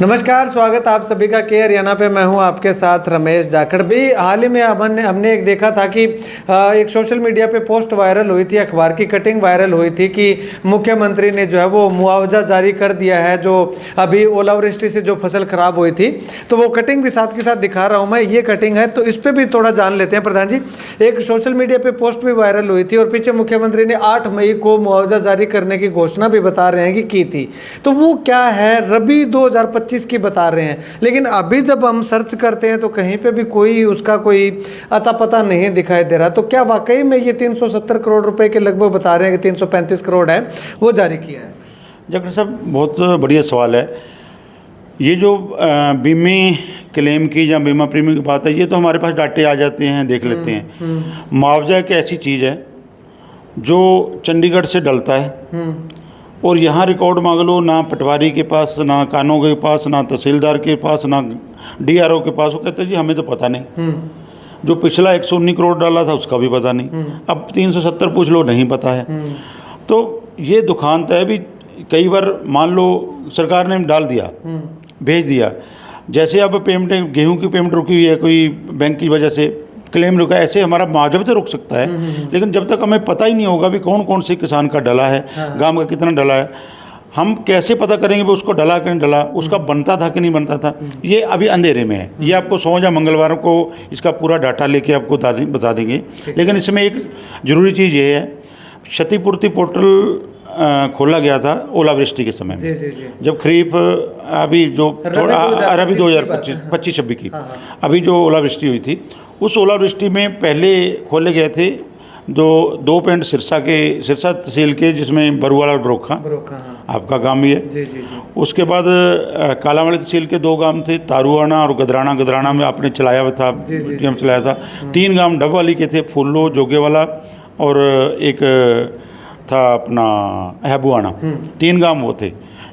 नमस्कार, स्वागत आप सभी का के हरियाणा पे। मैं हूं आपके साथ रमेश जाखड़। भी हाल ही में हमने एक देखा था कि एक सोशल मीडिया पे पोस्ट वायरल हुई थी, अखबार की कटिंग वायरल हुई थी कि मुख्यमंत्री ने जो है वो मुआवजा जारी कर दिया है, जो अभी ओलावृष्टि से जो फसल खराब हुई थी। तो वो कटिंग भी साथ के साथ दिखा रहा हूँ मैं, ये कटिंग है, तो इस पर भी थोड़ा जान लेते हैं। प्रधान जी, एक सोशल मीडिया पे पोस्ट भी वायरल हुई थी और पीछे मुख्यमंत्री ने 8 मई को मुआवजा जारी करने की घोषणा भी बता रहे हैं कि की थी। तो वो क्या है, रबी 2025 की बता रहे हैं, लेकिन अभी जब हम सर्च करते हैं तो कहीं पे भी कोई उसका कोई अता पता नहीं दिखाई दे रहा। तो क्या वाकई में ये 370 करोड़ रुपए के लगभग बता रहे हैं कि 335 करोड़ है वो जारी किया है? जाखड़ साहब, बहुत बढ़िया सवाल है। ये जो बीमे क्लेम की या बीमा प्रीमियम की बात है, ये तो हमारे पास डाटे आ जाते हैं, देख लेते हैं। मुआवजा एक ऐसी चीज़ है जो चंडीगढ़ से डलता है और यहाँ रिकॉर्ड मांग लो, ना पटवारी के पास, ना कानों के पास, ना तहसीलदार के पास, ना डीआरओ के पास। वो कहते हैं जी हमें तो पता नहीं। जो पिछला 119 करोड़ डाला था उसका भी पता नहीं, अब 370 पूछ लो, नहीं पता है। तो ये दुखांत है। भी कई बार मान लो सरकार ने डाल दिया, भेज दिया, जैसे अब पेमेंट, गेहूं की पेमेंट रुकी हुई है, कोई बैंक की वजह से क्लेम रुका, ऐसे हमारा मुआवजा भी तो रुक सकता है। लेकिन जब तक हमें पता ही नहीं होगा भी कौन कौन से किसान का डला है, गांव का कितना डला है, हम कैसे पता करेंगे भी उसको डला कि नहीं डला, उसका बनता था कि नहीं बनता था? ये अभी अंधेरे में है। ये आपको सोम या मंगलवार को इसका पूरा डाटा लेके आपको बता देंगे। लेकिन इसमें एक ज़रूरी चीज़ ये है, क्षतिपूर्ति पोर्टल खोला गया था ओलावृष्टि के समय में। जब खरीफ अभी जो थोड़ा अरबी 2025-26 की अभी जो ओलावृष्टि हुई थी, उस ओलावृष्टि में पहले खोले गए थे दो पिंड सिरसा तहसील के, जिसमें बरुवाला और बरोखा आपका गांव भी है। उसके बाद कालावाड़ी तहसील के 2 गांव थे, तारुआना और गदराना में आपने चलाया हुआ था, टीम चलाया था। 3 गांव डबवाली के थे, फुल्लो, जोगेवाला और एक था अपना हैबुआना। 3 गांव वो थे।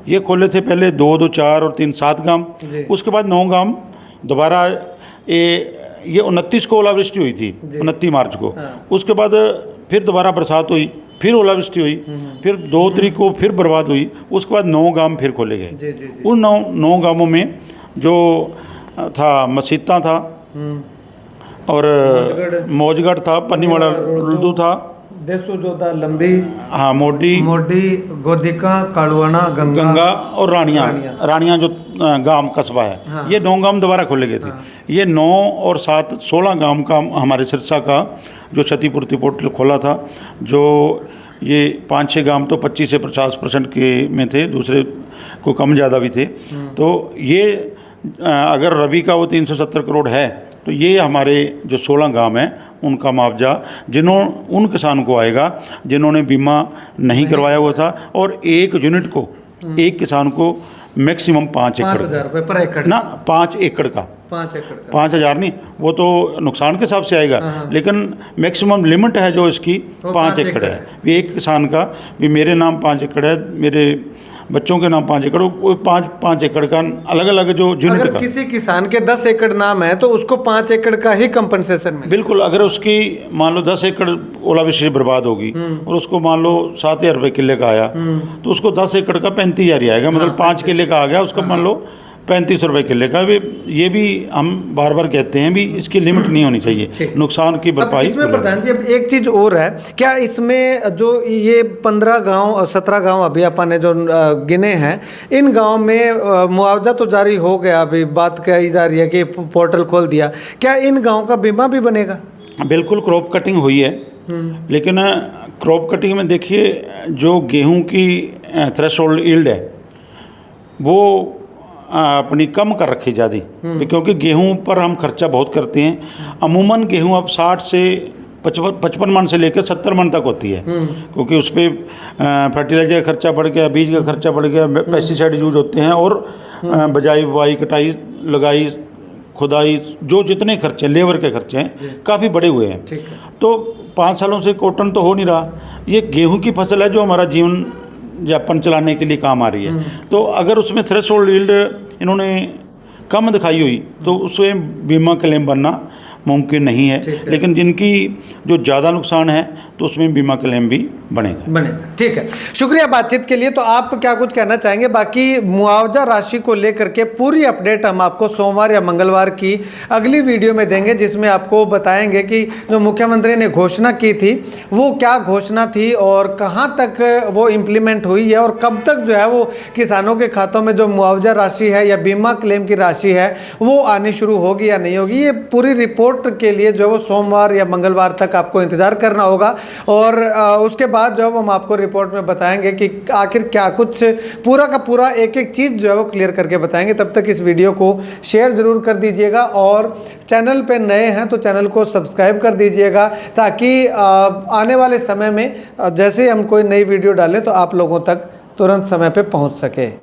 ये खोले थे पहले 2, 4 और 3, 7 गांव। उसके बाद 9 गांव दोबारा ये 29 को ओलावृष्टि हुई थी, 29 मार्च को। उसके बाद फिर दोबारा बरसात हुई, फिर ओलावृष्टि हुई, फिर 2 तारीख को फिर बर्बाद हुई। उसके बाद 9 गांव फिर खोले गए। उन 9 गांवों में जो था मसीता था और मौजगढ़ था, पन्नीवाड़ा रुल्दू था, देसू जोधा लंबी, हाँ, मोडी, गोदिका, कालुआना, गंगा और रानिया जो गांव कस्बा है। ये 9 गांव दोबारा खोले गए थे। ये 9 और 7 16 गांव का हमारे सिरसा का जो क्षतिपूर्ति पोर्टल खोला था, जो ये 5-6 गांव तो 25 से 50% के में थे, दूसरे को कम ज़्यादा भी थे। तो ये अगर रबी का वो 370 करोड़ है, तो ये हमारे जो 16 गांव हैं उनका मुआवजा उन किसानों को आएगा जिन्होंने बीमा नहीं करवाया हुआ था। और एक यूनिट को, एक किसान को मैक्सिमम 5 एकड़, 5,000 रुपये पर एकड़ ना, 5 एकड़ का, 5,000 नहीं, वो तो नुकसान के हिसाब से आएगा, लेकिन मैक्सिमम लिमिट है जो इसकी 5 एकड़ है। एक किसान का भी मेरे नाम 5 एकड़ है, मेरे बच्चों के नाम 5 एकड़, वो 5 एकड़ का अलग अलग जो यूनिट का। किसी किसान के 10 एकड़ नाम है तो उसको 5 एकड़ का ही कंपनसेशन में। बिल्कुल। अगर उसकी मान लो 10 एकड़ ओलावृष्टि से बर्बाद होगी और उसको मान लो 7,000 रुपये किले का आया, तो उसको 10 एकड़ का 35,000 ही आएगा। मतलब 5 किले का आ गया, उसका मान लो 35 रुपये किले का। ये भी हम बार बार कहते हैं भी इसकी लिमिट नहीं होनी चाहिए, नुकसान की भरपाई। इसमें प्रधान जी अब एक चीज़ और है, क्या इसमें जो ये 15 गांव 17 गांव अभी अपन ने जो गिने हैं, इन गांव में मुआवजा तो जारी हो गया, अभी बात कही जा रही है कि पोर्टल खोल दिया, क्या इन गाँव का बीमा भी बनेगा? बिल्कुल, क्रॉप कटिंग हुई है, लेकिन क्रॉप कटिंग में देखिए जो गेहूँ की थ्रेशोल्ड यील्ड है वो अपनी कम कर रखी ज़्यादा, क्योंकि गेहूं पर हम खर्चा बहुत करते हैं। अमूमन गेहूं अब 60 से 55 मन से लेकर 70 मन तक होती है, क्योंकि उस पर फर्टिलाइजर का खर्चा बढ़ गया, बीज का खर्चा बढ़ गया, पेस्टिसाइड यूज होते हैं, और बजाई, बुआई, कटाई, लगाई, खुदाई, जो जितने खर्चे, लेबर के खर्चे हैं, काफ़ी बड़े हुए हैं। तो 5 सालों से कॉटन तो हो नहीं रहा। ये गेहूँ की फसल है जो हमारा जीवन यापन चलाने के लिए काम आ रही है। तो अगर उसमें थ्रेशोल्ड यील्ड इन्होंने कम दिखाई हुई तो उसमें बीमा क्लेम बनना मुमकिन नहीं है, लेकिन जिनकी जो ज़्यादा नुकसान है तो उसमें बीमा क्लेम भी बनेगा। ठीक है, शुक्रिया बातचीत के लिए। तो आप क्या कुछ कहना चाहेंगे? बाकी मुआवजा राशि को लेकर के पूरी अपडेट हम आपको सोमवार या मंगलवार की अगली वीडियो में देंगे, जिसमें आपको बताएंगे कि जो मुख्यमंत्री ने घोषणा की थी वो क्या घोषणा थी और कहाँ तक वो इम्प्लीमेंट हुई है और कब तक जो है वो किसानों के खातों में जो मुआवजा राशि है या बीमा क्लेम की राशि है वो आनी शुरू होगी या नहीं होगी। ये पूरी रिपोर्ट के लिए जो है वो सोमवार या मंगलवार तक आपको इंतज़ार करना होगा और उसके बाद जो है हम आपको रिपोर्ट में बताएंगे कि आखिर क्या कुछ पूरा का पूरा एक एक चीज़ जो है वो क्लियर करके बताएंगे। तब तक इस वीडियो को शेयर ज़रूर कर दीजिएगा और चैनल पे नए हैं तो चैनल को सब्सक्राइब कर दीजिएगा, ताकि आने वाले समय में जैसे हम कोई नई वीडियो डालें तो आप लोगों तक तुरंत समय पे पहुंच सके।